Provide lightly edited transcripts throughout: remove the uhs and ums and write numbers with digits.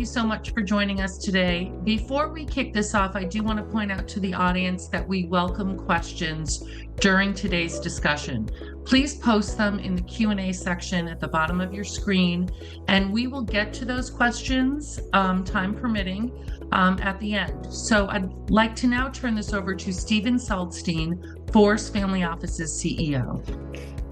you so much for joining us today. Before we kick this off, I do want to point out to the audience that we welcome questions during today's discussion. Please post them in the Q&A section at the bottom of your screen, and we will get to those questions, time permitting, at the end. So I'd like to now turn this over to Steven Saltzstein, Force Family Office's CEO.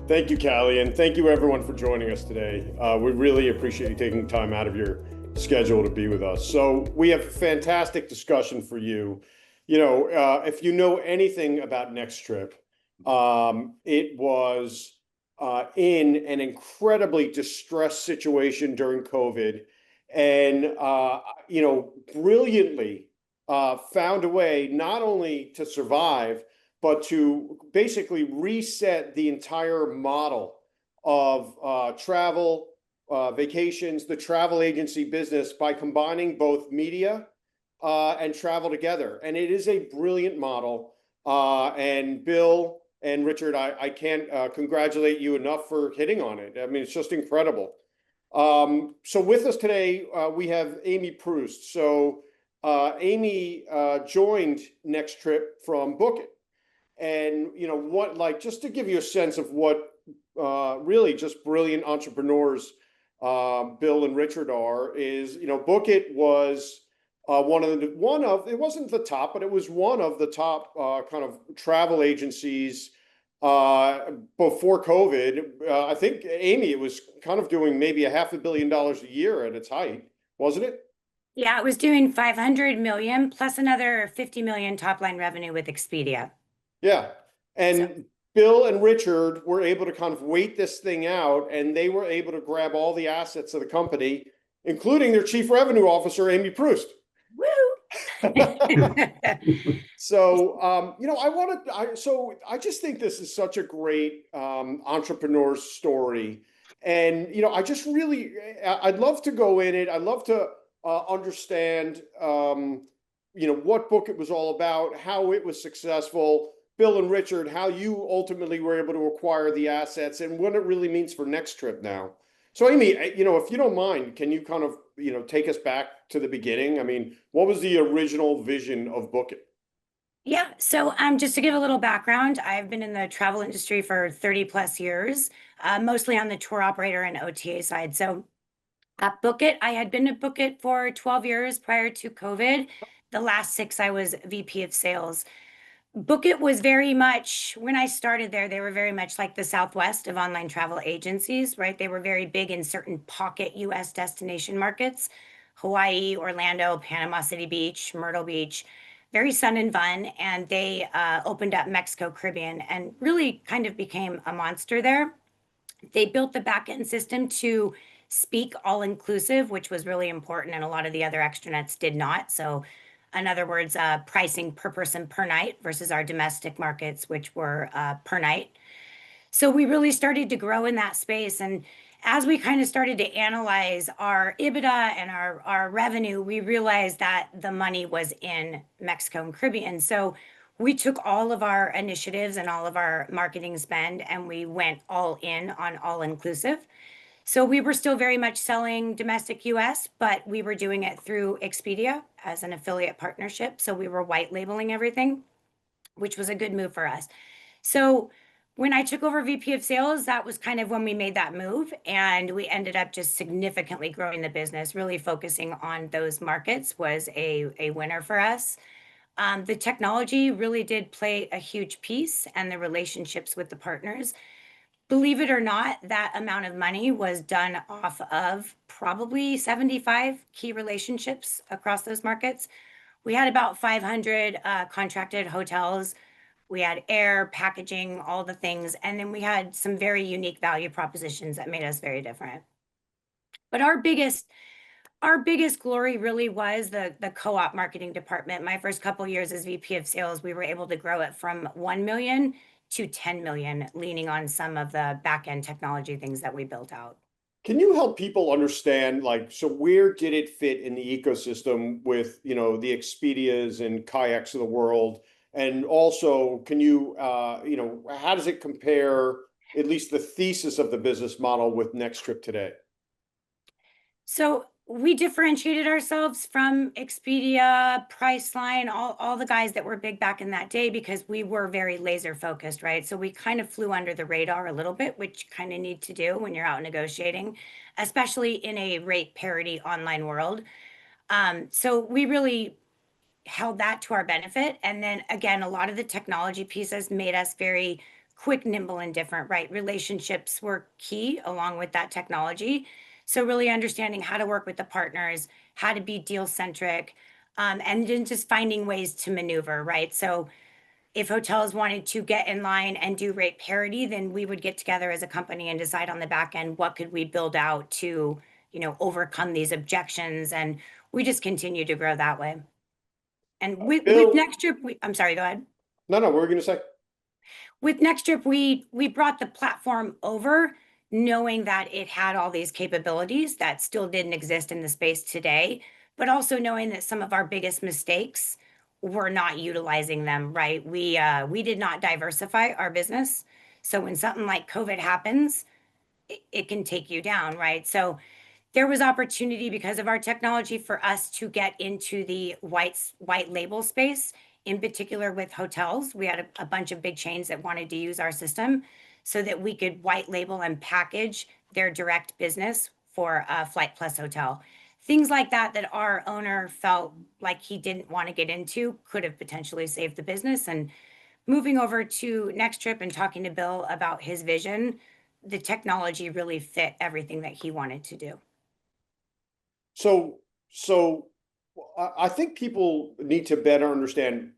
Thank you, Callie, and thank you everyone for joining us today. We really appreciate you taking time out of your schedule to be with us. So we have a fantastic discussion for you. If you know anything about NextTrip, it was in an incredibly distressed situation during COVID, and brilliantly found a way not only to survive, but to basically reset the entire model of travel, vacations, the travel agency business by combining both media and travel together. And it is a brilliant model. And Bill and Richard, I can't congratulate you enough for hitting on it. I mean, it's just incredible. So with us today, we have Amy Proost. So Amy joined NextTrip from Book It. And just to give you a sense of what really just brilliant entrepreneurs Bill and Richard are, is Book It was it wasn't the top, but it was one of the top kind of travel agencies before COVID. I think, Amy, it was kind of doing maybe $500 million a year at its height, wasn't it? Yeah, it was doing 500 million plus another 50 million top line revenue with Expedia. Yeah. And Bill and Richard were able to kind of wait this thing out, and they were able to grab all the assets of the company, including their chief revenue officer, Amy Proost. Woo! So, I just think this is such a great entrepreneur story. And, I'd love to go in it. I'd love to understand, what Book It was all about, how it was successful. Bill and Richard, how you ultimately were able to acquire the assets and what it really means for NextTrip now. So Amy, if you don't mind, can you kind of, take us back to the beginning? I mean, what was the original vision of Book It? Yeah, so just to give a little background, I've been in the travel industry for 30 plus years, mostly on the tour operator and OTA side. So at Book It, I had been at Book It for 12 years prior to COVID. The last 6, I was VP of sales. Book It was very much, when I started there, they were very much like the Southwest of online travel agencies, right? They were very big in certain pocket US destination markets, Hawaii, Orlando, Panama City Beach, Myrtle Beach, very sun and fun. And they opened up Mexico, Caribbean, and really kind of became a monster there. They built the back-end system to speak all-inclusive, which was really important, and a lot of the other extranets did not. So in other words, pricing per person per night versus our domestic markets, which were per night. So we really started to grow in that space. And as we kind of started to analyze our EBITDA and our revenue, we realized that the money was in Mexico and Caribbean. So we took all of our initiatives and all of our marketing spend, and we went all in on all-inclusive. So we were still very much selling domestic US, but we were doing it through Expedia as an affiliate partnership. So we were white labeling everything, which was a good move for us. So when I took over VP of sales, that was kind of when we made that move. And we ended up just significantly growing the business. Really focusing on those markets was a winner for us. The technology really did play a huge piece, and the relationships with the partners. Believe it or not, that amount of money was done off of probably 75 key relationships across those markets. We had about 500 contracted hotels. We had air, packaging, all the things. And then we had some very unique value propositions that made us very different. But our biggest glory really was the co-op marketing department. My first couple of years as VP of sales, we were able to grow it from 1 million to 10 million, leaning on some of the back-end technology things that we built out. Can you help people understand, so where did it fit in the ecosystem with, the Expedias and Kayaks of the world? And also, can you, how does it compare, at least the thesis of the business model, with NextTrip today? So we differentiated ourselves from Expedia, Priceline, all the guys that were big back in that day because we were very laser focused, right? So we kind of flew under the radar a little bit, which you kind of need to do when you're out negotiating, especially in a rate parity online world. So we really held that to our benefit. And then again, a lot of the technology pieces made us very quick, nimble, and different, right? Relationships were key along with that technology. So really understanding how to work with the partners, how to be deal centric, and then just finding ways to maneuver, right? So if hotels wanted to get in line and do rate parity, then we would get together as a company and decide on the back end, what could we build out to, overcome these objections. And we just continue to grow that way. And with Bill, NextTrip, I'm sorry, go ahead. no, what were you going to say? With NextTrip, we brought the platform over knowing that it had all these capabilities that still didn't exist in the space today, but also knowing that some of our biggest mistakes were not utilizing them, right? We did not diversify our business. So when something like COVID happens, it can take you down, right? So there was opportunity because of our technology for us to get into the white label space, in particular with hotels. We had a bunch of big chains that wanted to use our system so that we could white label and package their direct business for a Flight Plus hotel. Things like that our owner felt like he didn't want to get into could have potentially saved the business. And moving over to NextTrip and talking to Bill about his vision, the technology really fit everything that he wanted to do. So I think people need to better understand.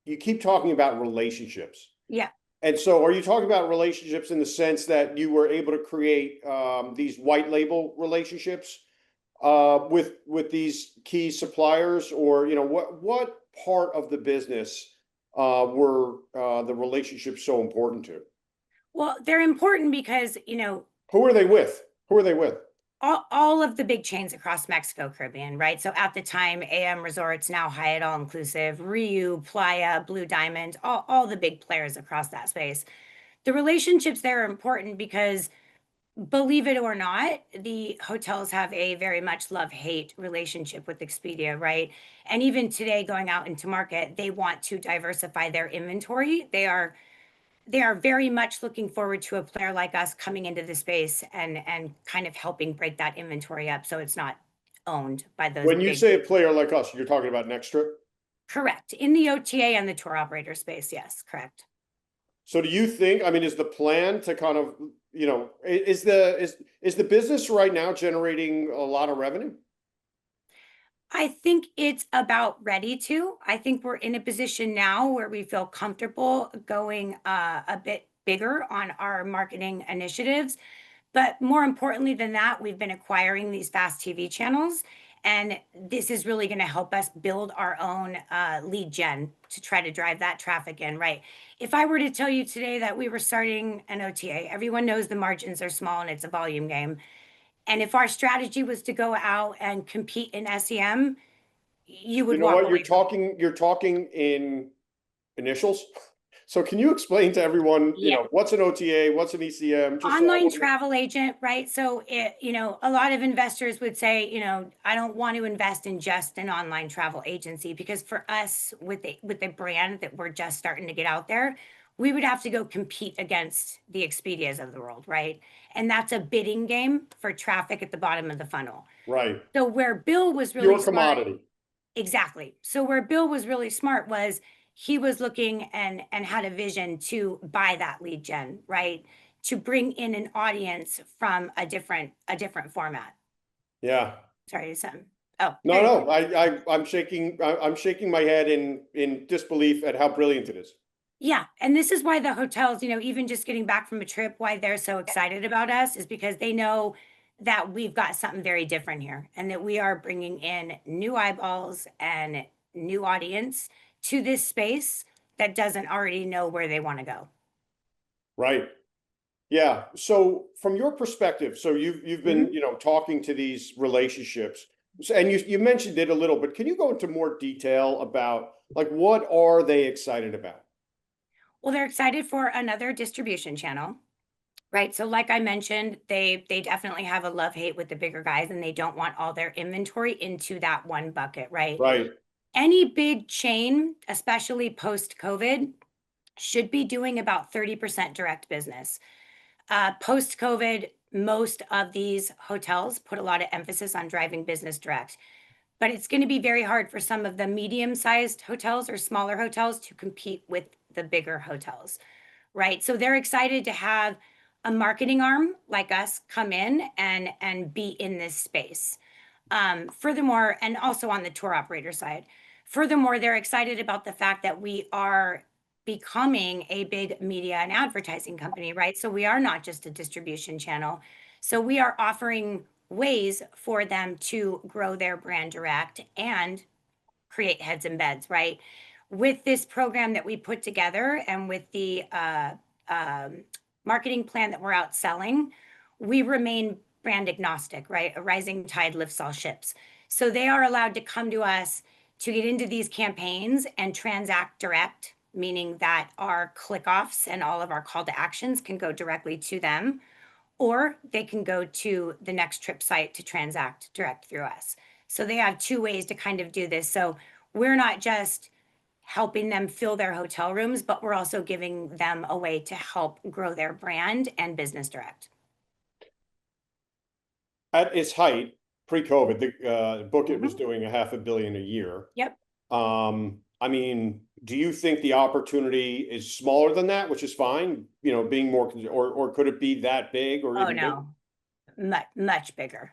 You keep talking about relationships. Yeah. And so are you talking about relationships in the sense that you were able to create these white label relationships with these key suppliers, or what part of the business were the relationships so important to? Well, they're important because, Who are they with? Who are they with? all of the big chains across Mexico, Caribbean, right? So at the time, AM Resorts, now Hyatt All Inclusive, Riu, Playa, Blue Diamond, all the big players across that space. The relationships there are important because, believe it or not, the hotels have a very much love-hate relationship with Expedia, right? And even today, going out into market, they want to diversify their inventory. They are very much looking forward to a player like us coming into the space and kind of helping break that inventory up so it's not owned by those When you big. say a player like us, you're talking about NextTrip? Correct. In the OTA and the tour operator space, yes, correct. So do you think, is the plan to kind of, is the business right now generating a lot of revenue? I think it's about ready to. I think we're in a position now where we feel comfortable going a bit bigger on our marketing initiatives. But more importantly than that, we've been acquiring these fast TV channels. And this is really going to help us build our own lead gen to try to drive that traffic in, right? If I were to tell you today that we were starting an OTA, everyone knows the margins are small and it's a volume game. And if our strategy was to go out and compete in SEM, you would walk away. You're talking in initials. So can you explain to everyone, what's an OTA, what's an ECM? Online travel agent, right? So a lot of investors would say, I don't want to invest in just an online travel agency, because for us, with the brand that we're just starting to get out there, we would have to go compete against the Expedias of the world, right? And that's a bidding game for traffic at the bottom of the funnel. Right. So where Bill was really Your smart, commodity. exactly. So where Bill was really smart was he was looking and had a vision to buy that lead gen, right? To bring in an audience from a different format. Yeah. Sorry, something. Oh, no. I'm shaking my head in disbelief at how brilliant it is. Yeah. And this is why the hotels, even just getting back from a trip, why they're so excited about us is because they know that we've got something very different here and that we are bringing in new eyeballs and new audience to this space that doesn't already know where they want to go. Right. Yeah. So from your perspective, so you've been, talking to these relationships, and you mentioned it a little, but can you go into more detail about what are they excited about? Well, they're excited for another distribution channel. Right. So like I mentioned, they definitely have a love-hate with the bigger guys, and they don't want all their inventory into that one bucket, right? Right. Any big chain, especially post-COVID, should be doing about 30% direct business. Post-COVID, most of these hotels put a lot of emphasis on driving business direct, but it's going to be very hard for some of the medium-sized hotels or smaller hotels to compete with the bigger hotels, right? So they're excited to have a marketing arm like us come in and be in this space. Furthermore, and also on the tour operator side, furthermore, they're excited about the fact that we are becoming a big media and advertising company, right? So we are not just a distribution channel. So we are offering ways for them to grow their brand direct and create heads and beds, right? With this program that we put together and with the marketing plan that we're out selling, we remain brand agnostic, right? A rising tide lifts all ships. So they are allowed to come to us to get into these campaigns and transact direct, meaning that our click offs and all of our call to actions can go directly to them, or they can go to the NextTrip site to transact direct through us. So they have two ways to kind of do this. So we're not just helping them fill their hotel rooms, but we're also giving them a way to help grow their brand and business direct. At its height, pre-COVID, the Bookit was doing $500 million a year. Yep. I mean, do you think the opportunity is smaller than that, which is fine, you know, being more, or could it be that big or Oh even bigger? no, much bigger.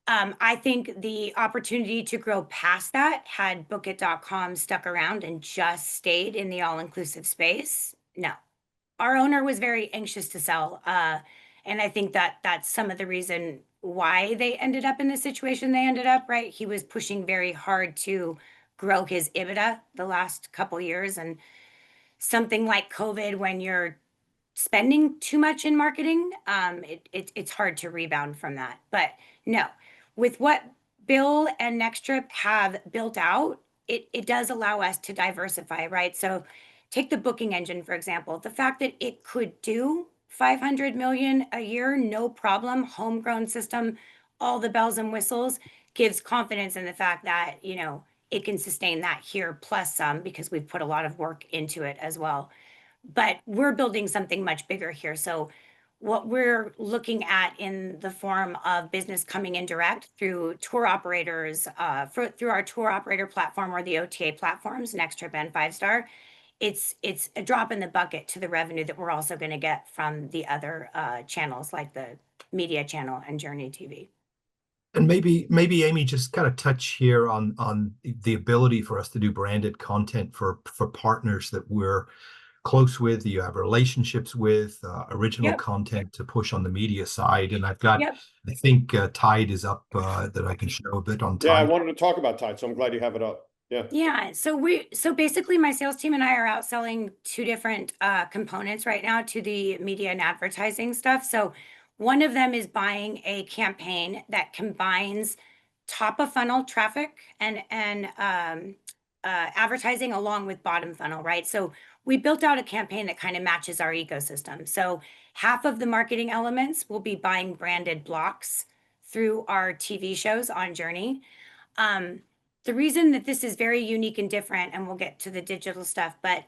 I think the opportunity to grow past that, had Bookit.com stuck around and just stayed in the all-inclusive space, no. Our owner was very anxious to sell, and I think that that's some of the reason why they ended up in the situation they ended up, right? He was pushing very hard to grow his EBITDA the last couple years, and something like COVID, when you're spending too much in marketing, it's hard to rebound from that. But no, with what Bill and NextTrip have built out, it does allow us to diversify, right? So take the booking engine, for example. The fact that it could do 500 million a year, no problem, homegrown system, all the bells and whistles, gives confidence in the fact that, you know, it can sustain that here plus some, because we've put a lot of work into it as well. But we're building something much bigger here. So what we're looking at in the form of business coming in direct through tour operators, through our tour operator platform or the OTA platforms, NextTrip and 5-Star, it's a drop in the bucket to the revenue that we're also going to get from the other channels like the media channel and Journey TV. And maybe Amy, just kind of touch here on the ability for us to do branded content for partners that we're close with, you have relationships with, original content to push on the media side. And I've got, I think Tide is up that I can show a bit on Tide. Yeah, I wanted to talk about Tide, so I'm glad you have it up. Yeah. Yeah. So basically my sales team and I are out selling two different components right now to the media and advertising stuff. So one of them is buying a campaign that combines top of funnel traffic and advertising along with bottom funnel, right? So we built out a campaign that kind of matches our ecosystem. So half of the marketing elements will be buying branded blocks through our TV shows on Journey. The reason that this is very unique and different, and we'll get to the digital stuff, but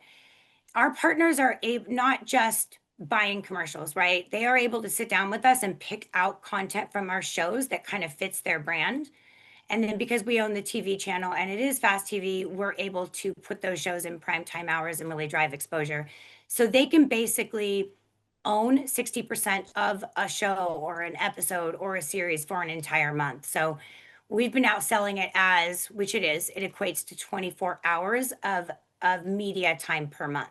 our partners are not just buying commercials, right? They are able to sit down with us and pick out content from our shows that kind of fits their brand. And then because we own the TV channel and it is fast TV, we're able to put those shows in primetime hours and really drive exposure. So they can basically own 60% of a show or an episode or a series for an entire month. So we've been out selling it as, which it is, it equates to 24 hours of media time per month.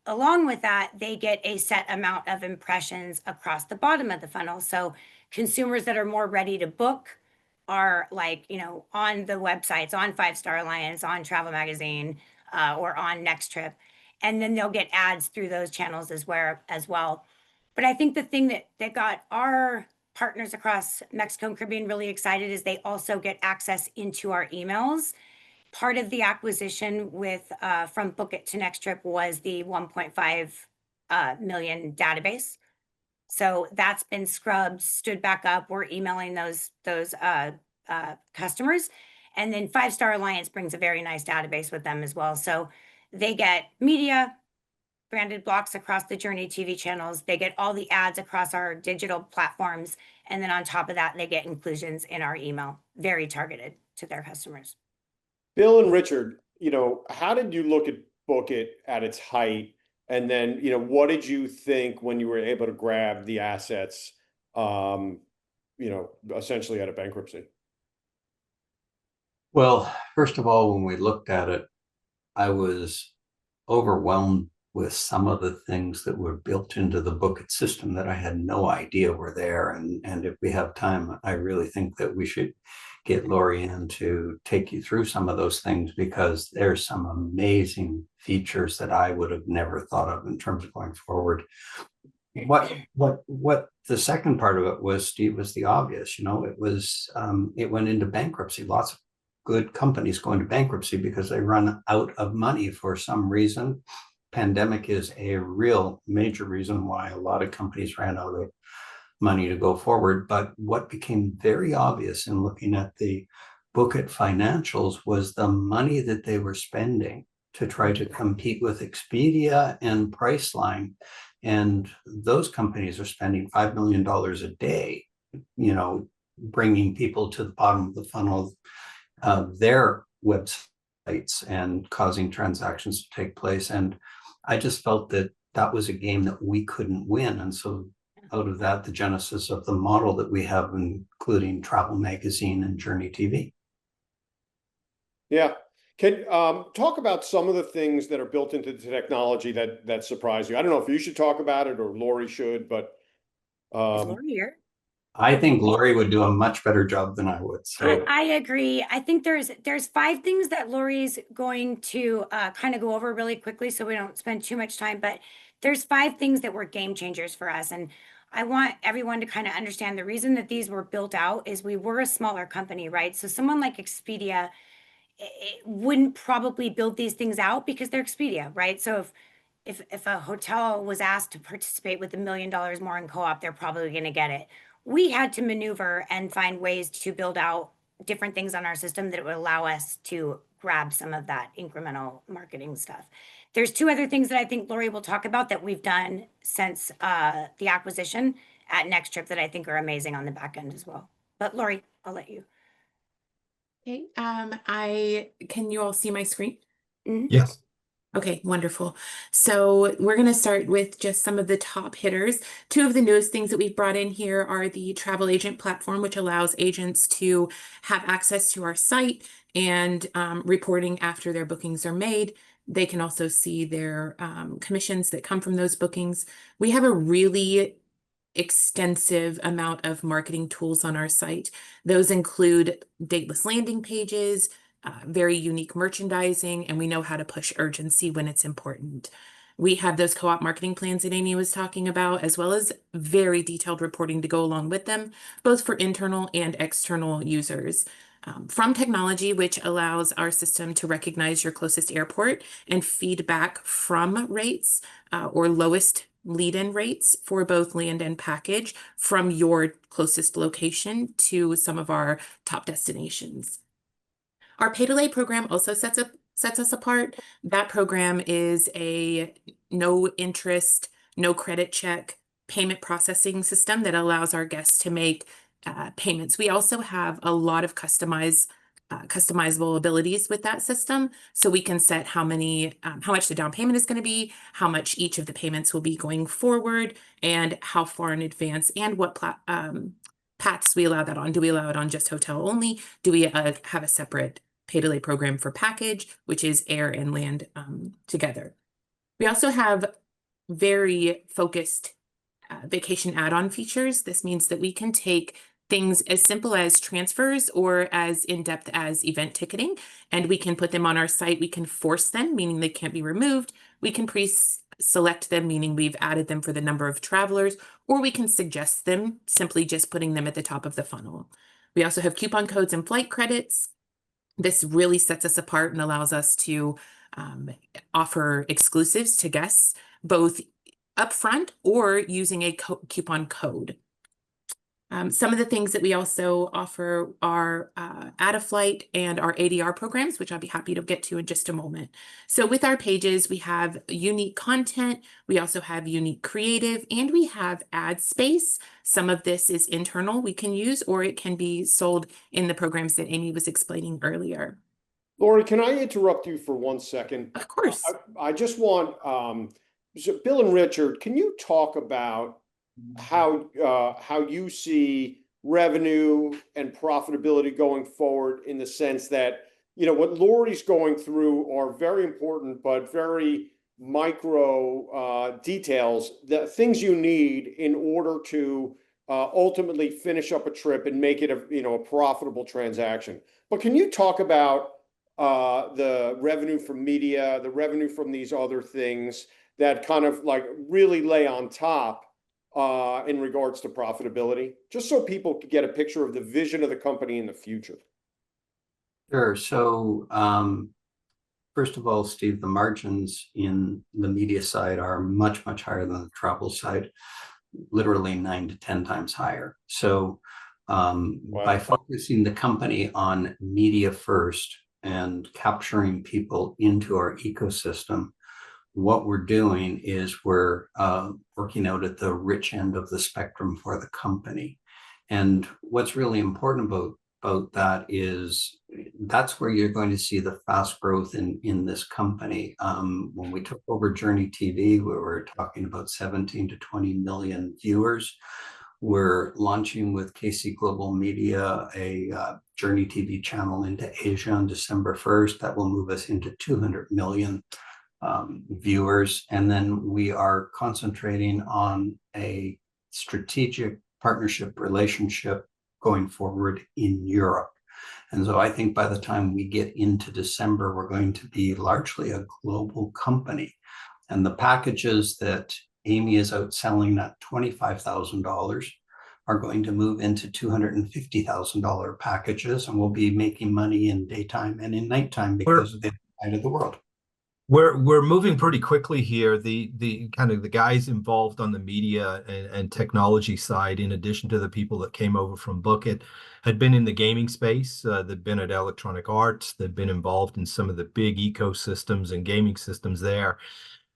Along with that, they get a set amount of impressions across the bottom of the funnel. So consumers that are more ready to book are, like, you know, on the websites, on 5-Star Alliance, on Travel Magazine, or on NextTrip. And then they'll get ads through those channels as well. But I think the thing that got our partners across Mexico and Caribbean really excited is they also get access into our emails. Part of the acquisition with from Bookit to NextTrip was the 1.5 million database. So that's been scrubbed, stood back up. We're emailing those customers. And then 5 Star Alliance brings a very nice database with them as well. So they get media, branded blocks across the Journey TV channels. They get all the ads across our digital platforms. And then on top of that, they get inclusions in our email, very targeted to their customers. Bill and Richard, how did you look at Book It at its height? And then, what did you think when you were able to grab the assets, essentially out of bankruptcy? Well, first of all, when we looked at it, I was overwhelmed with some of the things that were built into the Book It system that I had no idea were there. And if we have time, I really think that we should get Lori in to take you through some of those things, because there's some amazing features that I would have never thought of in terms of going forward. What the second part of it was, Steve, was the obvious. It went into bankruptcy. Lots of good companies go into bankruptcy because they run out of money for some reason. Pandemic is a real major reason why a lot of companies ran out of money to go forward. But what became very obvious in looking at the Book It financials was the money that they were spending to try to compete with Expedia and Priceline. And those companies are spending $5 million a day, bringing people to the bottom of the funnel of their websites and causing transactions to take place. And I just felt that that was a game that we couldn't win. And so out of that, the genesis of the model that we have, including Travel Magazine and Journey TV. Yeah. Can talk about some of the things that are built into the technology that surprise you. I don't know if you should talk about it or Lori should, but Is Lori here? I think Lori would do a much better job than I would. So I agree. I think there's 5 things that Lori's going to kind of go over really quickly, so we don't spend too much time. But there's 5 things that were game changers for us, and I want everyone to kind of understand the reason that these were built out is we were a smaller company, right? So someone like Expedia wouldn't probably build these things out because they're Expedia, right? So if a hotel was asked to participate with $1 million more in co-op, they're probably going to get it. We had to maneuver and find ways to build out different things on our system that would allow us to grab some of that incremental marketing stuff. There's 2 other things that I think Lori will talk about that we've done since the acquisition at NextTrip that I think are amazing on the back end as well. But Lori, I'll let you. Okay, can you all see my screen? Mhm. Yes. Okay, wonderful. So we're going to start with just some of the top hitters. 2 of the newest things that we've brought in here are the travel agent platform, which allows agents to have access to our site and reporting after their bookings are made. They can also see their commissions that come from those bookings. We have a really extensive amount of marketing tools on our site. Those include dateless landing pages, very unique merchandising, and we know how to push urgency when it's important. We have those co-op marketing plans that Amy was talking about, as well as very detailed reporting to go along with them, both for internal and external users. From technology, which allows our system to recognize your closest airport and feedback from rates or lowest lead-in rates for both land and package from your closest location to some of our top destinations. Our pay-to-lay program also sets us apart. That program is a no interest, no credit check payment processing system that allows our guests to make payments. We also have a lot of customizable abilities with that system, so we can set how much the down payment is going to be, how much each of the payments will be going forward, and how far in advance, and what paths we allow that on. Do we allow it on just hotel only? Do we have a separate pay-to-lay program for package, which is air and land together? We also have very focused vacation add-on features. This means that we can take things as simple as transfers or as in-depth as event ticketing, and we can put them on our site. We can force them, meaning they can't be removed. We can pre-select them, meaning we've added them for the number of travelers, or we can suggest them, simply just putting them at the top of the funnel. We also have coupon codes and flight credits. This really sets us apart and allows us to offer exclusives to guests, both upfront or using a coupon code. Some of the things that we also offer are Add-a-Flight and our ADR programs, which I'll be happy to get to in just a moment. So with our pages, we have unique content, we also have unique creative, and we have ad space. Some of this is internal we can use, or it can be sold in the programs that Amy was explaining earlier. Lori, can I interrupt you for 1 second? Of course. I just want, so Bill and Richard, can you talk about how you see revenue and profitability going forward, in the sense that, you know, what Lori's going through are very important but very micro details, the things you need in order to ultimately finish up a trip and make it a profitable transaction. But can you talk about the revenue from media, the revenue from these other things that kind of like really lay on top in regards to profitability, just so people could get a picture of the vision of the company in the future? Sure. So first of all, Steve, the margins in the media side are much, much higher than the travel side, literally 9 to 10 times higher. So by focusing the company on media first and capturing people into our ecosystem, what we're doing is we're working out at the rich end of the spectrum for the company. And what's really important about that is that's where you're going to see the fast growth in this company. When we took over Journey TV, we were talking about 17 to 20 million viewers. We're launching with KC Global Media a Journey TV channel into Asia on December 1st. That will move us into 200 million viewers. And then we are concentrating on a strategic partnership relationship going forward in Europe. And so I think by the time we get into December, we're going to be largely a global company. And the packages that Amy is outselling at $25,000 are going to move into $250,000 packages, and we'll be making money in daytime and in nighttime because of the side of the world. We're moving pretty quickly here. The kind of the guys involved on the media and technology side, in addition to the people that came over from Book It, had been in the gaming space. They'd been at Electronic Arts. They'd been involved in some of the big ecosystems and gaming systems there.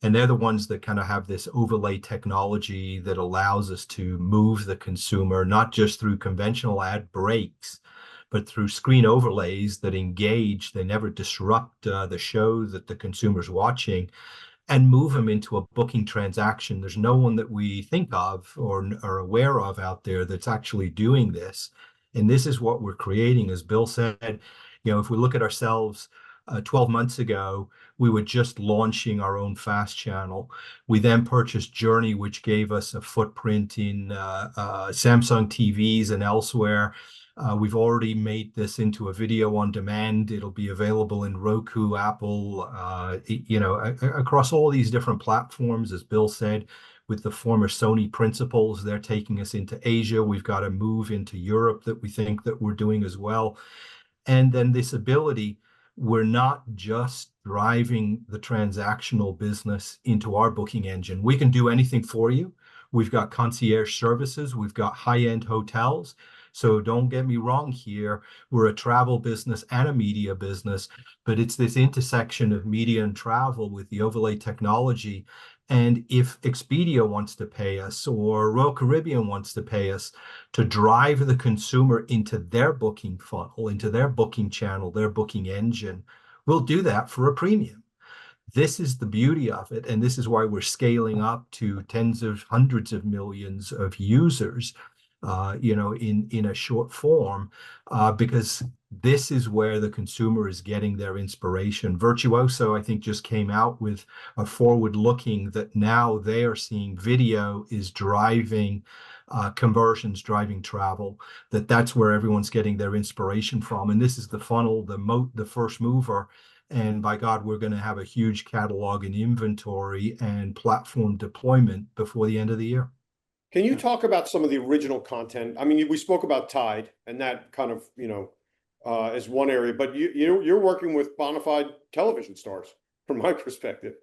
And they're the ones that kind of have this overlay technology that allows us to move the consumer, not just through conventional ad breaks, but through screen overlays that engage, they never disrupt the show that the consumer's watching, and move them into a booking transaction. There's no one that we think of or are aware of out there that's actually doing this. And this is what we're creating. As Bill said, you know, if we look at ourselves 12 months ago, we were just launching our own fast channel. We then purchased Journey, which gave us a footprint in Samsung TVs and elsewhere. We've already made this into a video on demand. It'll be available in Roku, Apple, across all these different platforms, as Bill said, with the former Sony principals. They're taking us into Asia. We've got a move into Europe that we think that we're doing as well. And then this ability, we're not just driving the transactional business into our booking engine. We can do anything for you. We've got concierge services. We've got high-end hotels. So don't get me wrong here. We're a travel business and a media business, but it's this intersection of media and travel with the overlay technology. And if Expedia wants to pay us, or Royal Caribbean wants to pay us to drive the consumer into their booking funnel, into their booking channel, their booking engine, we'll do that for a premium. This is the beauty of it. And this is why we're scaling up to tens of hundreds of millions of users, in a short form, because this is where the consumer is getting their inspiration. Virtuoso, I think, just came out with a forward-looking that now they are seeing video is driving conversions, driving travel, that's where everyone's getting their inspiration from. And this is the funnel, the first mover. And by God, we're going to have a huge catalog and inventory and platform deployment before the end of the year. Can you talk about some of the original content? I mean, we spoke about Tide, and that kind of, is one area, but you're working with bona fide television stars, from my perspective.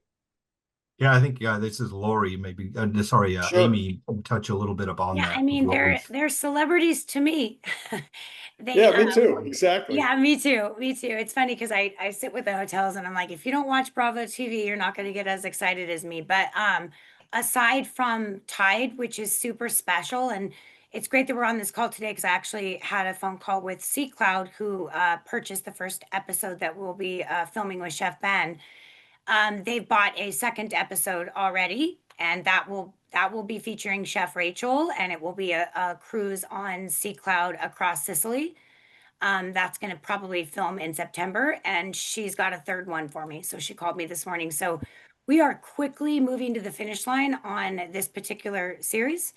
Yeah, I think this is Lori, maybe. Sorry, Sure. Amy, touch a little bit upon Yeah, I that of mean, what we've. they're celebrities to me. They Yeah, me too. Exactly. Yeah, me too. Me too. It's funny because I sit with the hotels and I'm like, if you don't watch Bravo TV, you're not going to get as excited as me. But aside from Tide, which is super special, and it's great that we're on this call today because I actually had a phone call with C Cloud, who purchased the first episode that we'll be filming with Chef Ben. They've bought a second episode already, and that will be featuring Chef Rachel, and it will be a cruise on Sea Cloud across Sicily. That's going to probably film in September, and she's got a third one for me. So she called me this morning. So we are quickly moving to the finish line on this particular series.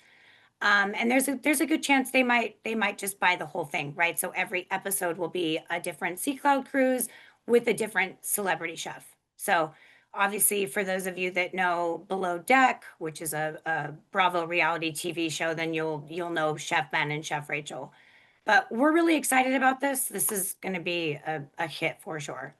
And there's a good chance they might just buy the whole thing, right? So every episode will be a different Sea Cloud cruise with a different celebrity chef. So obviously, for those of you that know Below Deck, which is a Bravo reality TV show, then you'll know Chef Ben and Chef Rachel. But we're really excited about this. This is going to be a hit for sure.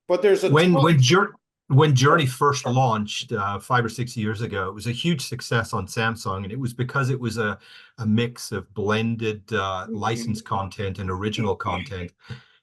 But there's a When ton. Journey first launched 5 or 6 years ago, it was a huge success on Samsung, and it was because it was a mix of blended licensed content and original content.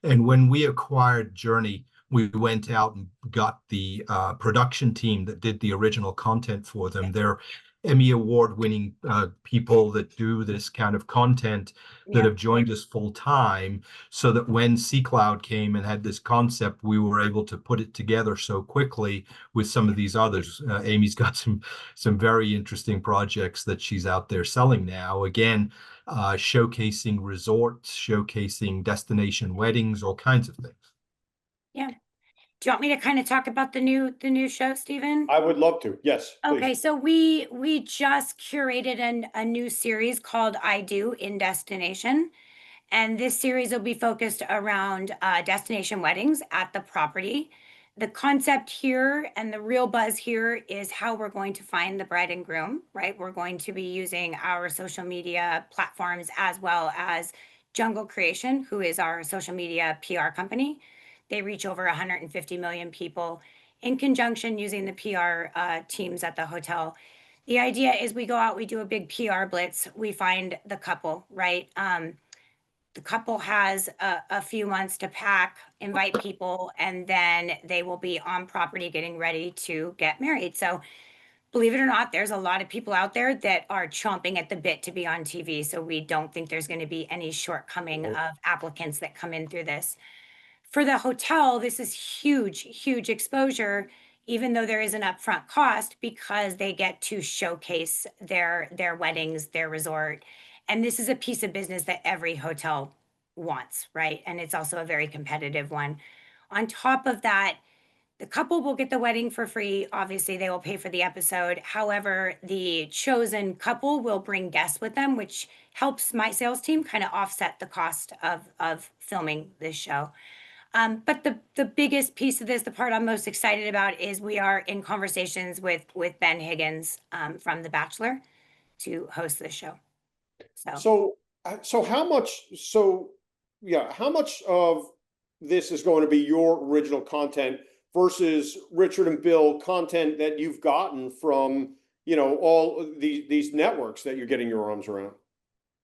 And when we acquired Journey, we went out and got the production team that did the original content for them. They're Emmy Award-winning people that do this kind of content that Yeah. have joined us full time, so that when C Cloud came and had this concept, we were able to put it together so quickly with some of these others. Amy's got some very interesting projects that she's out there selling now. Again, showcasing resorts, showcasing destination weddings, all kinds of things. Yeah. Do you want me to kind of talk about the new show, Stephen? I would love to. Yes, please. Okay, so we just curated a new series called I Do in Destination. And this series will be focused around destination weddings at the property. The concept here and the real buzz here is how we're going to find the bride and groom, right? We're going to be using our social media platforms as well as Jungle Creation, who is our social media PR company. They reach over 150 million people in conjunction using the PR teams at the hotel. The idea is we go out, we do a big PR blitz, we find the couple, right? The couple has a few months to pack, invite people, and then they will be on property getting ready to get married. So believe it or not, there's a lot of people out there that are chomping at the bit to be on TV. So we don't think there's going to be any shortcoming of applicants that come in through this. For the hotel, this is huge, huge exposure, even though there is an upfront cost, because they get to showcase their weddings, their resort. And this is a piece of business that every hotel wants, right? And it's also a very competitive one. On top of that, the couple will get the wedding for free. Obviously, they will pay for the episode. However, the chosen couple will bring guests with them, which helps my sales team kind of offset the cost of filming this show. But the biggest piece of this, the part I'm most excited about, is we are in conversations with Ben Higgins from The Bachelor to host this show. So how much? So yeah, how much of this is going to be your original content versus Richard and Bill content that you've gotten from, all these networks that you're getting your arms around?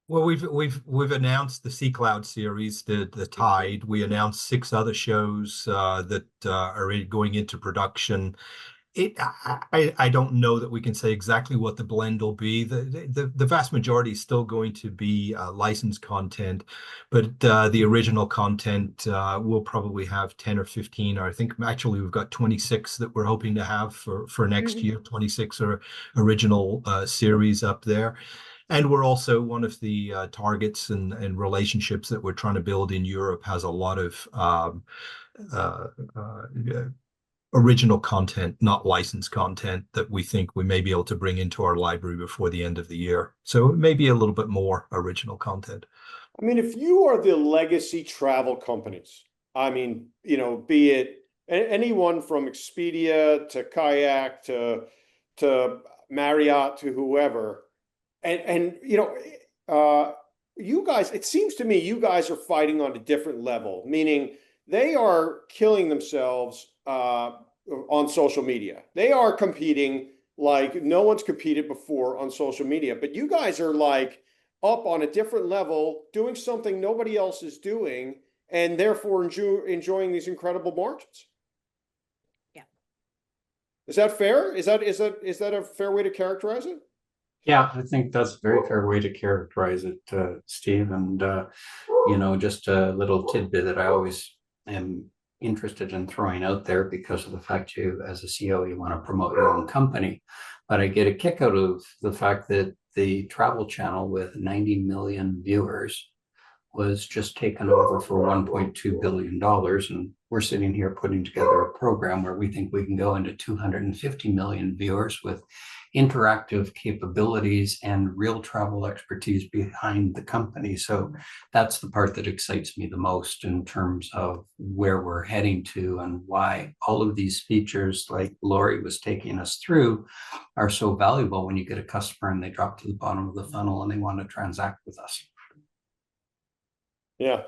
Well, we've announced the Sea Cloud series, the Tide. We announced 6 other shows that are going into production. I don't know that we can say exactly what the blend will be. The vast majority is still going to be licensed content, but the original content will probably have 10 or 15, or I think actually we've got 26 that we're hoping to have for next year, 26 or original series up there. And we're also, one of the targets and relationships that we're trying to build in Europe has a lot of original content, not licensed content, that we think we may be able to bring into our library before the end of the year. So maybe a little bit more original content. I mean, if you are the legacy travel companies, I mean, be it anyone from Expedia to Kayak to Marriott to whoever, and you guys, it seems to me you guys are fighting on a different level, meaning they are killing themselves on social media. They are competing like no one's competed before on social media. But you guys are like up on a different level, doing something nobody else is doing, and therefore enjoying these incredible margins. Yeah. Is that fair? Is that a fair way to characterize it? Yeah, I think that's a very fair way to characterize it, Steve. And, you know, just a little tidbit that I always am interested in throwing out there because of the fact you, as a CEO, you want to promote your own company. But I get a kick out of the fact that the Travel Channel with 90 million viewers was just taken over for $1.2 billion. And we're sitting here putting together a program where we think we can go into 250 million viewers with interactive capabilities and real travel expertise behind the company. So that's the part that excites me the most in terms of where we're heading to and why all of these features, like Lori was taking us through, are so valuable when you get a customer and they drop to the bottom of the funnel and they want to transact with us. Yeah.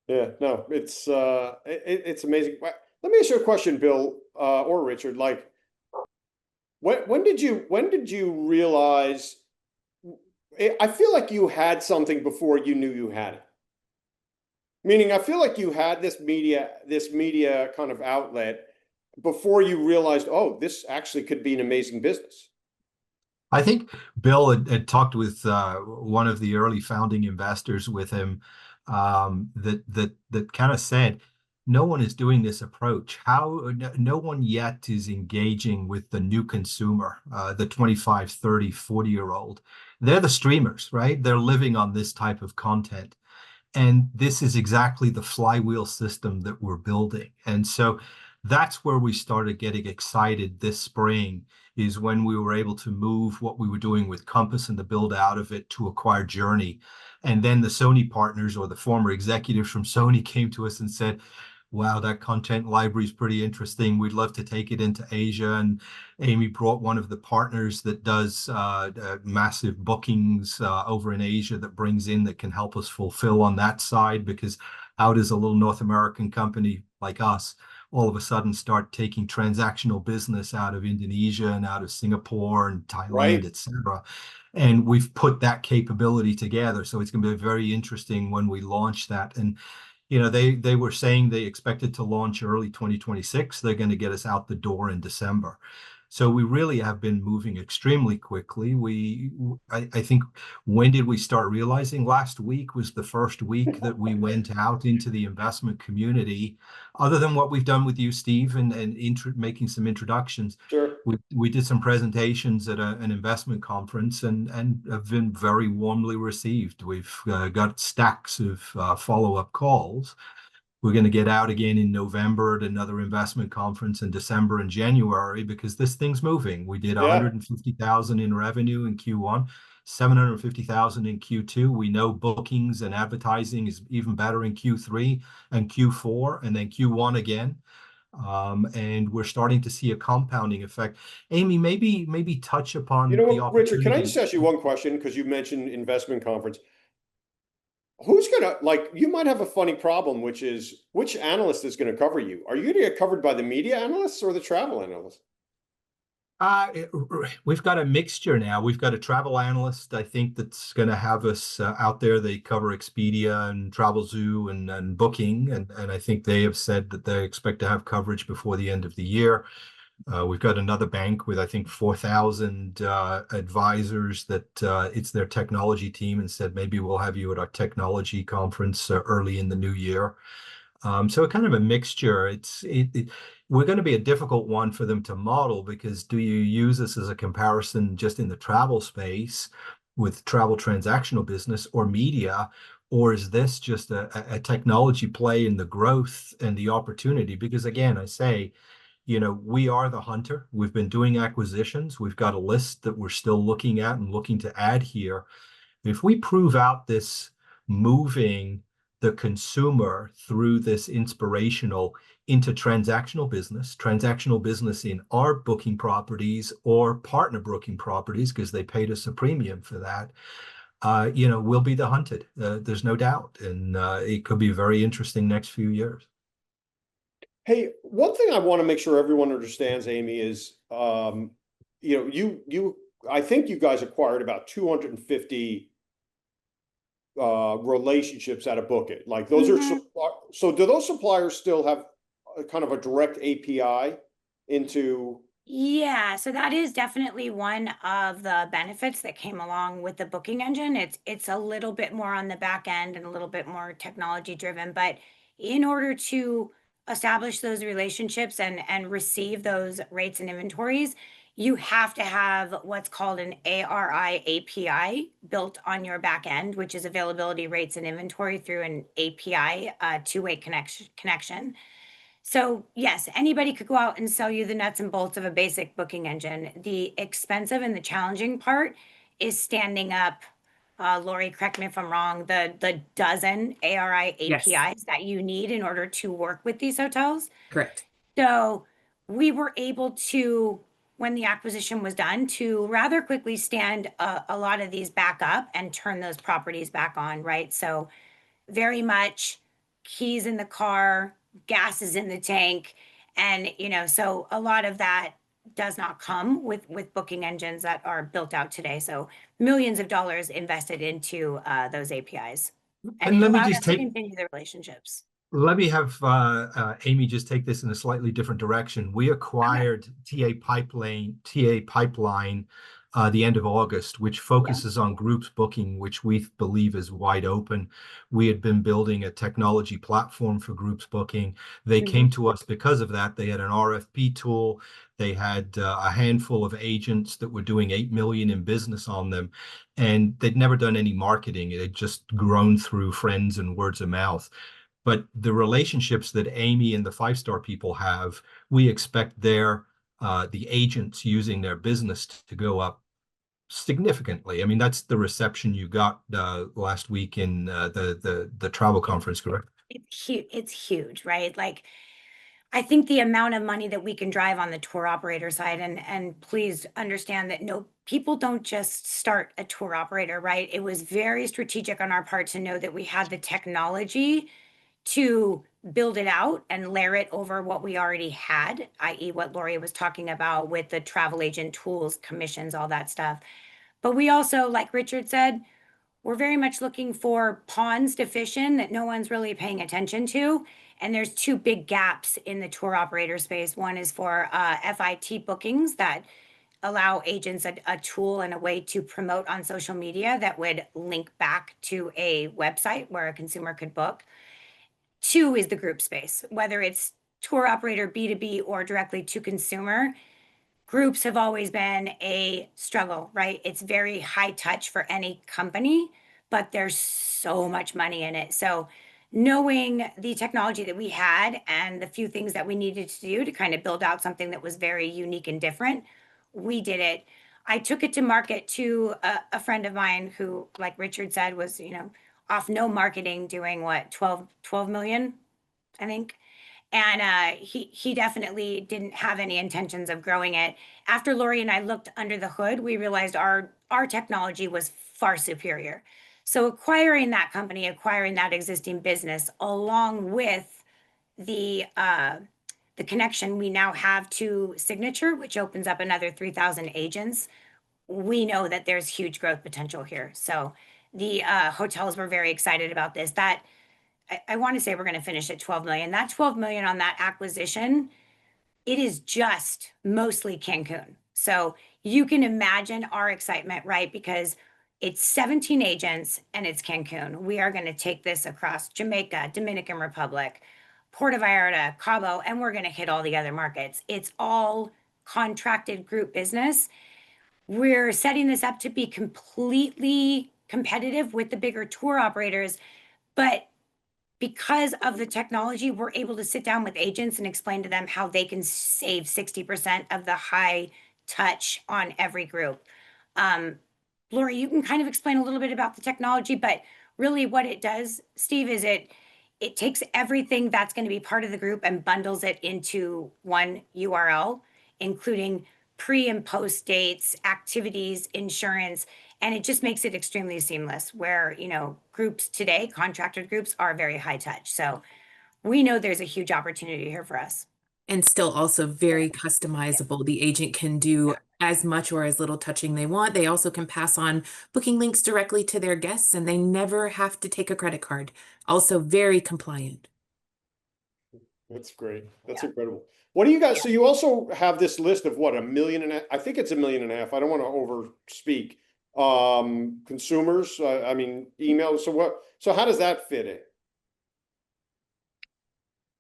Yeah, no, it's amazing. Let me ask you a question, Bill, or Richard. Like, when did you realize? I feel like you had something before you knew you had it. Meaning, I feel like you had this media kind of outlet before you realized, oh, this actually could be an amazing business. I think Bill had talked with one of the early founding investors with him, that kind of said, no one is doing this approach. No one yet is engaging with the new consumer, the 25, 30, 40-year-old. They're the streamers, right? They're living on this type of content. And this is exactly the flywheel system that we're building. And so that's where we started getting excited this spring, is when we were able to move what we were doing with Compass and the build out of it to acquire Journey. And then the Sony partners, or the former executives from Sony, came to us and said, wow, that content library is pretty interesting. We'd love to take it into Asia. And Amy brought one of the partners that does massive bookings over in Asia that brings in, that can help us fulfill on that side, because how does a little North American company like us all of a sudden start taking transactional business out of Indonesia and out of Singapore and Thailand, Right. et cetera? And we've put that capability together. So it's going to be very interesting when we launch that. And you know, they were saying they expected to launch early 2026. They're going to get us out the door in December. So we really have been moving extremely quickly. I think, when did we start realizing? Last week was the first week that we went out into the investment community, other than what we've done with you, Steve, and making some introductions. Sure. We did some presentations at an investment conference and have been very warmly received. We've got stacks of follow-up calls. We're going to get out again in November at another investment conference, in December and January, because this thing's moving. We did 150,000 in revenue in Q1, 750,000 in Q2. We know bookings and advertising is even better in Q3 and Q4, and then Q1 again. And we're starting to see a compounding effect. Amy, maybe touch upon You know the what, opportunity. Richard, can I just ask you one question? Because you mentioned investment conference. Who's gonna, like, you might have a funny problem, which is, which analyst is going to cover you? Are you going to get covered by the media analysts or the travel analysts? We've got a mixture now. We've got a travel analyst, I think, that's going to have us out there. They cover Expedia and Travelzoo and Booking, and I think they have said that they expect to have coverage before the end of the year. We've got another bank with, I think, 4,000 advisors that it's their technology team, and said, maybe we'll have you at our technology conference early in the new year. So kind of a mixture. We're going to be a difficult one for them to model, because do you use this as a comparison just in the travel space with travel transactional business or media, or is this just a technology play in the growth and the opportunity? Because again, I say, you know, we are the hunter. We've been doing acquisitions. We've got a list that we're still looking at and looking to add here. If we prove out this moving the consumer through this inspirational into transactional business in our booking properties or partner booking properties, because they paid us a premium for that, you know, we'll be the hunted. There's no doubt. And it could be very interesting next few years. Hey, one thing I want to make sure everyone understands, Amy, is, I think you guys acquired about 250 relationships out of Book It. Like those are, so do those suppliers still have a kind of a direct API into? Yeah, so that is definitely one of the benefits that came along with the booking engine. It's a little bit more on the back end and a little bit more technology driven, but in order to establish those relationships and receive those rates and inventories, you have to have what's called an ARI API built on your back end, which is availability, rates, and inventory through an API, two-way connection. So yes, anybody could go out and sell you the nuts and bolts of a basic booking engine. The expensive and the challenging part is standing up, Lori, correct me if I'm wrong, the dozen ARI Yes. APIs that you need in order to work with these hotels. Correct. So we were able to, when the acquisition was done, to rather quickly stand a lot of these back up and turn those properties back on, right? So very much keys in the car, gas is in the tank. And, so a lot of that does not come with booking engines that are built out today. So millions of dollars invested into those APIs. And And it let me allowed just us to take continue the relationships. Let me have Amy just take this in a slightly different direction. We acquired TA Pipeline the end of August, which focuses on groups booking, which we believe is wide open. We had been building a technology platform for groups booking. They came to us because of that. They had an RFP tool. They had a handful of agents that were doing 8 million in business on them, and they'd never done any marketing. It had just grown through friends and words of mouth. But the relationships that Amy and the 5-star people have, we expect the agents using their business to go up significantly. I mean, that's the reception you got last week in the travel conference, correct? It's huge, right? Like, I think the amount of money that we can drive on the tour operator side, and please understand that no, people don't just start a tour operator, right? It was very strategic on our part to know that we had the technology to build it out and layer it over what we already had, i.e. what Lori was talking about with the travel agent tools, commissions, all that stuff. But we also, like Richard said, we're very much looking for ponds to fish in that no one's really paying attention to. And there's two big gaps in the tour operator space. One is for FIT bookings that allow agents a tool and a way to promote on social media that would link back to a website where a consumer could book. Two is the group space, whether it's tour operator B2B or directly to consumer. Groups have always been a struggle, right? It's very high touch for any company, but there's so much money in it. So knowing the technology that we had and the few things that we needed to do to kind of build out something that was very unique and different, we did it. I took it to market to a friend of mine who, like Richard said, was, off no marketing, doing what, 12 million, I think. And he definitely didn't have any intentions of growing it. After Lori and I looked under the hood, we realized our technology was far superior. So acquiring that company, acquiring that existing business, along with the connection we now have to Signature, which opens up another 3,000 agents, we know that there's huge growth potential here. So the hotels were very excited about this. That I want to say we're going to finish at 12 million. That 12 million on that acquisition, it is just mostly Cancun. So you can imagine our excitement, right? Because it's 17 agents and it's Cancun. We are going to take this across Jamaica, Dominican Republic, Puerto Vallarta, Cabo, and we're going to hit all the other markets. It's all contracted group business. We're setting this up to be completely competitive with the bigger tour operators, but because of the technology, we're able to sit down with agents and explain to them how they can save 60% of the high touch on every group. Lori, you can kind of explain a little bit about the technology, but really what it does, Steve, is it takes everything that's going to be part of the group and bundles it into one URL, including pre and post dates, activities, insurance, and it just makes it extremely seamless where, groups today, contracted groups, are very high touch. So we know there's a huge opportunity here for us. And still also very customizable. The agent can do as much or as little touching they want. They also can pass on booking links directly to their guests, and they never have to take a credit card. Also very compliant. That's great. That's incredible. What do you guys, so you also have this list of what, 1.5 million, I think it's 1.5 million. I don't want to overspeak. Consumers, I mean, emails. So how does that fit in?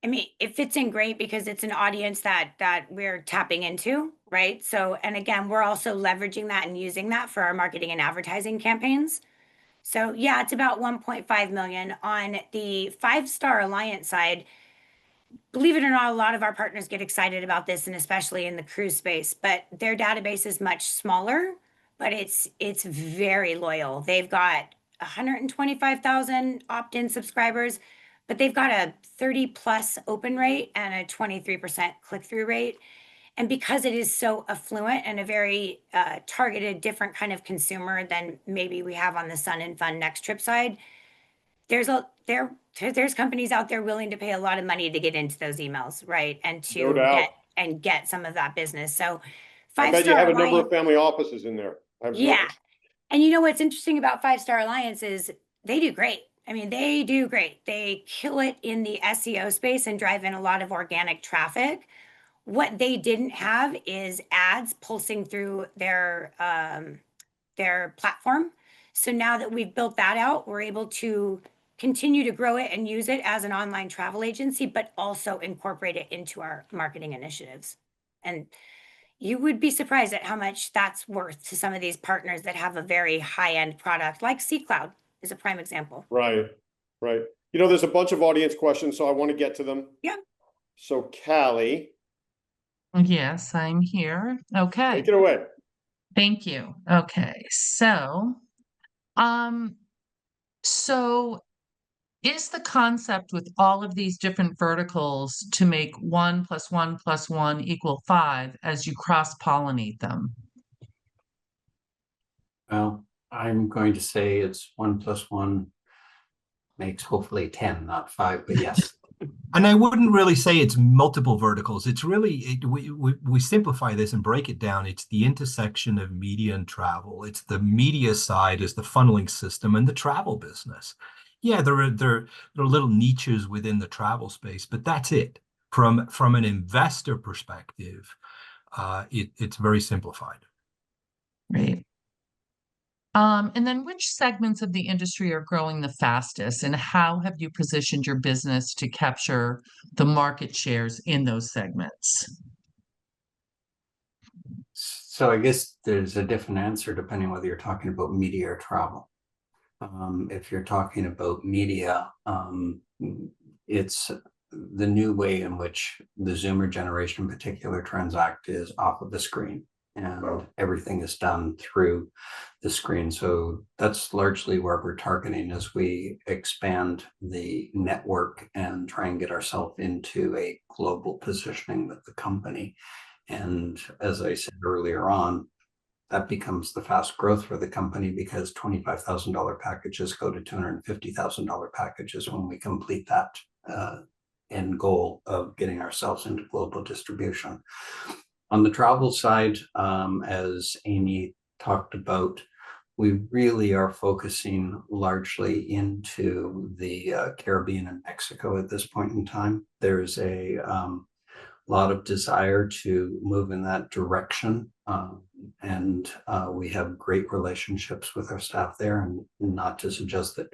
I mean, it fits in great because it's an audience that we're tapping into, right? So, and again, we're also leveraging that and using that for our marketing and advertising campaigns. So yeah, it's about 1.5 million. On the 5-Star Alliance side, believe it or not, a lot of our partners get excited about this, and especially in the cruise space, but their database is much smaller, but it's very loyal. They've got 125,000 opt-in subscribers, but they've got a 30+ open rate and a 23% click-through rate. And because it is so affluent and a very targeted, different kind of consumer than maybe we have on the Sun and Fun NextTrip side, there's companies out there willing to pay a lot of money to get into those emails, right? And No to doubt. get some of that business. So I bet you 5-Star have a number Alliance, of family offices in there. yeah. And you know what's interesting about 5-Star Alliance is they do great. I mean, they do great. They kill it in the SEO space and drive in a lot of organic traffic. What they didn't have is ads pulsing through their platform. So now that we've built that out, we're able to continue to grow it and use it as an online travel agency, but also incorporate it into our marketing initiatives. And you would be surprised at how much that's worth to some of these partners that have a very high-end product, like Sea Cloud is a prime example. Right. You know, there's a bunch of audience questions, so I want to get to them. Yeah. So Callie. Yes, I'm here. Okay. Take it away. Thank you. Okay. So is the concept with all of these different verticals to make 1 + 1 + 1 = 5 as you cross-pollinate them? Well, I'm going to say it's 1 + 1 makes hopefully 10, not 5, but yes. And I wouldn't really say it's multiple verticals. It's really, we simplify this and break it down. It's the intersection of media and travel. It's the media side is the funneling system and the travel business. Yeah, there are little niches within the travel space, but that's it. From an investor perspective, it's very simplified. Right. And then which segments of the industry are growing the fastest, and how have you positioned your business to capture the market shares in those segments? So I guess there's a different answer depending whether you're talking about media or travel. If you're talking about media, it's the new way in which the Zoomer generation in particular transact is off of the screen, and everything is done through the screen. So that's largely where we're targeting as we expand the network and try and get ourselves into a global positioning with the company. And as I said earlier on, that becomes the fast growth for the company because $25,000 packages go to $250,000 packages when we complete that end goal of getting ourselves into global distribution. On the travel side, as Amy talked about, we really are focusing largely into the Caribbean and Mexico at this point in time. There's a lot of desire to move in that direction. And we have great relationships with our staff there, and not to suggest that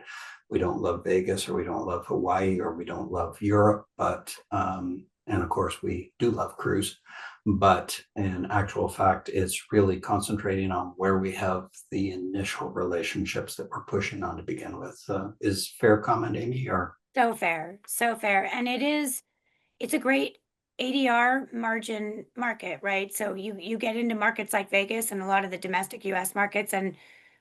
we don't love Vegas or we don't love Hawaii or we don't love Europe, but, and of course we do love cruise, but in actual fact, it's really concentrating on where we have the initial relationships that we're pushing on to begin with. Is fair comment, Amy? Or So fair. And it's a great ADR margin market, right? So you get into markets like Vegas and a lot of the domestic US markets, and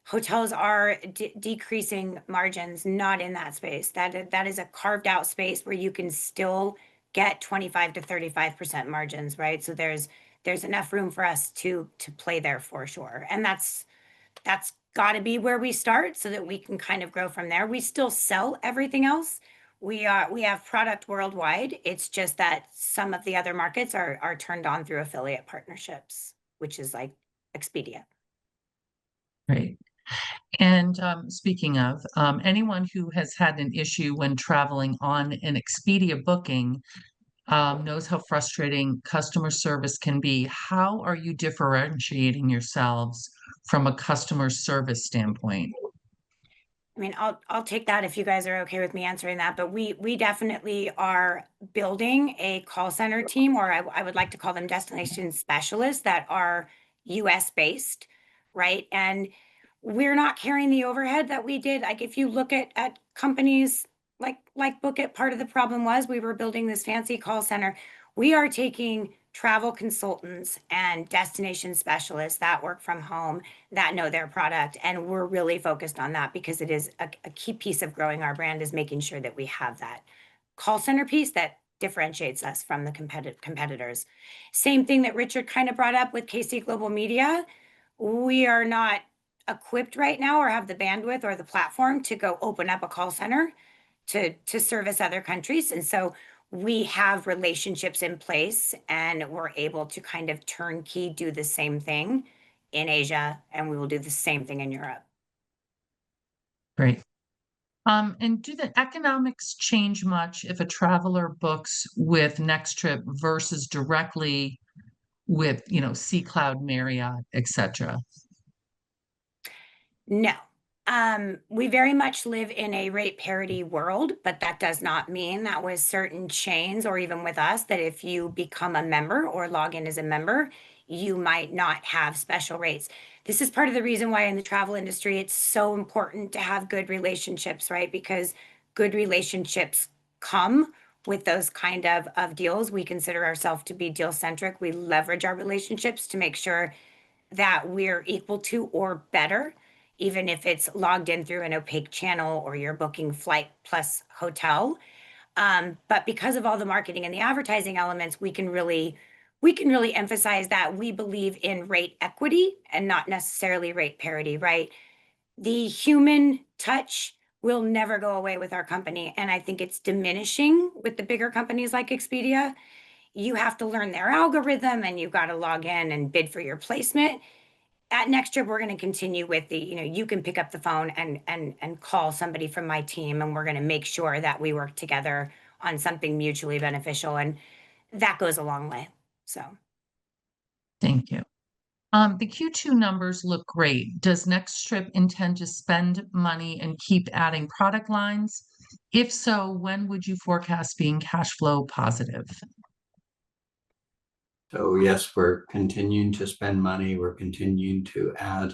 hotels are decreasing margins, not in that space. That is a carved out space where you can still get 25 to 35% margins, right? So there's enough room for us to play there for sure. And that's got to be where we start so that we can kind of grow from there. We still sell everything else. We have product worldwide. It's just that some of the other markets are turned on through affiliate partnerships, which is like Expedia. Great. And speaking of, anyone who has had an issue when traveling on an Expedia booking knows how frustrating customer service can be. How are you differentiating yourselves from a customer service standpoint? I mean, I'll take that if you guys are okay with me answering that, but we definitely are building a call center team, or I would like to call them destination specialists that are US based, right? And we're not carrying the overhead that we did. Like if you look at companies like Book It, part of the problem was we were building this fancy call center. We are taking travel consultants and destination specialists that work from home that know their product, and we're really focused on that because it is a key piece of growing our brand, is making sure that we have that call center piece that differentiates us from the competitors. Same thing that Richard kind of brought up with KC Global Media. We are not equipped right now or have the bandwidth or the platform to go open up a call center to service other countries. And so we have relationships in place, and we're able to kind of turnkey do the same thing in Asia, and we will do the same thing in Europe. Great. And do the economics change much if a traveler books with NextTrip versus directly with, C Cloud, Marriott, etc.? No. We very much live in a rate parity world, but that does not mean that with certain chains or even with us, that if you become a member or log in as a member, you might not have special rates. This is part of the reason why in the travel industry, it's so important to have good relationships, right? Because good relationships come with those kind of deals. We consider ourselves to be deal centric. We leverage our relationships to make sure that we're equal to or better, even if it's logged in through an opaque channel or you're booking flight plus hotel. But because of all the marketing and the advertising elements, we can really emphasize that we believe in rate equity and not necessarily rate parity, right? The human touch will never go away with our company. And I think it's diminishing with the bigger companies like Expedia. You have to learn their algorithm and you've got to log in and bid for your placement. At NextTrip, we're going to continue with the, you can pick up the phone and call somebody from my team, and we're going to make sure that we work together on something mutually beneficial. And that goes a long way. So. Thank you. The Q2 numbers look great. Does NextTrip intend to spend money and keep adding product lines? If so, when would you forecast being cash flow positive? So yes, we're continuing to spend money. We're continuing to add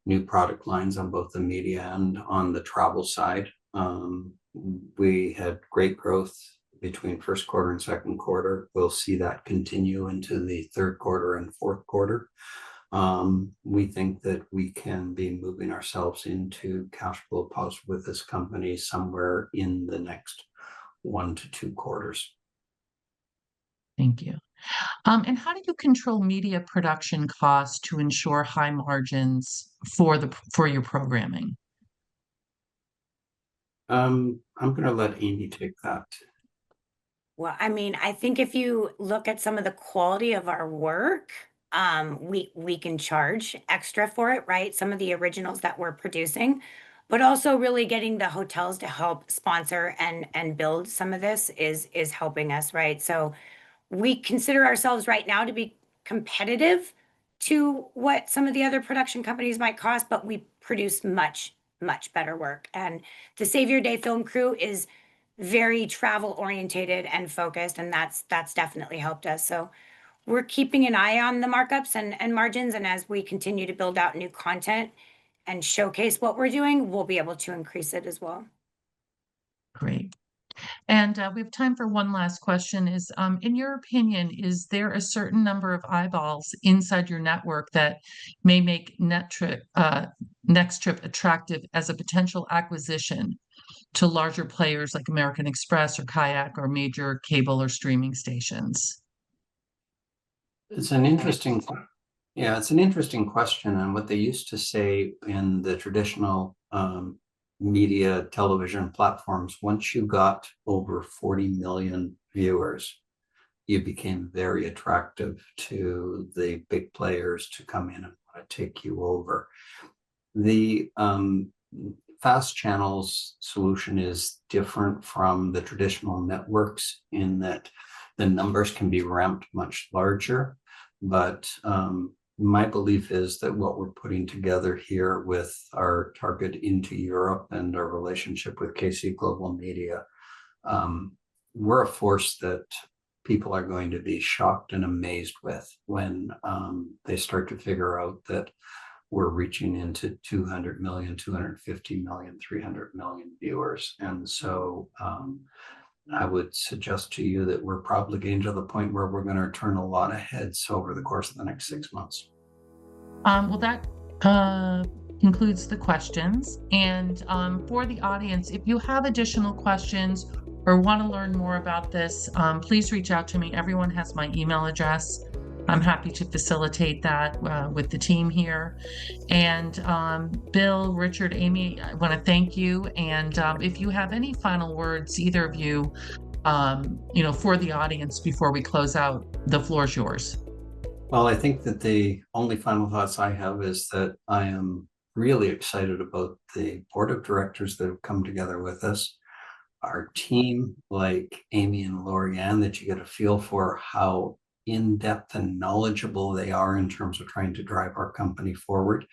new product lines on both the media and on the travel side. We had great growth between first quarter and second quarter. We'll see that continue into the third quarter and fourth quarter. We think that we can be moving ourselves into cash flow positive with this company somewhere in the next 1 to 2 quarters. Thank you. And how do you control media production costs to ensure high margins for your programming? I'm going to let Amy take that. Well, I mean, I think if you look at some of the quality of our work, we can charge extra for it, right? Some of the originals that we're producing, but also really getting the hotels to help sponsor and build some of this is helping us, right? So we consider ourselves right now to be competitive to what some of the other production companies might cost, but we produce much, much better work. And the Save Your Day film crew is very travel orientated and focused, and that's definitely helped us. So we're keeping an eye on the markups and margins, and as we continue to build out new content and showcase what we're doing, we'll be able to increase it as well. Great. And we have time for one last question. In your opinion, is there a certain number of eyeballs inside your network that may make NextTrip attractive as a potential acquisition to larger players like American Express or Kayak or major cable or streaming stations? It's an interesting question. And what they used to say in the traditional media television platforms, once you got over 40 million viewers, you became very attractive to the big players to come in and want to take you over. The fast channels solution is different from the traditional networks in that the numbers can be ramped much larger, but my belief is that what we're putting together here with our target into Europe and our relationship with KC Global Media, we're a force that people are going to be shocked and amazed with when they start to figure out that we're reaching into 200 million, 250 million, 300 million viewers. And so I would suggest to you that we're probably getting to the point where we're going to turn a lot of heads over the course of the next 6 months. Well, that concludes the questions. And for the audience, if you have additional questions or want to learn more about this, please reach out to me. Everyone has my email address. I'm happy to facilitate that with the team here. And Bill, Richard, Amy, I want to thank you. And if you have any final words, either of you, for the audience before we close out, the floor is yours. Well, I think that the only final thoughts I have is that I am really excited about the board of directors that have come together with us. Our team, like Amy and Lorianne, that you get a feel for how in-depth and knowledgeable they are in terms of trying to drive our company forward.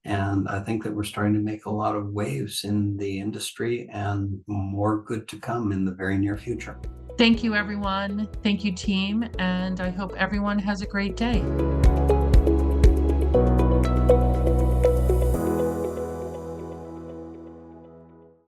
And I think that we're starting to make a lot of waves in the industry and more good to come in the very near future. Thank you, everyone. Thank you, team. And I hope everyone has a great day.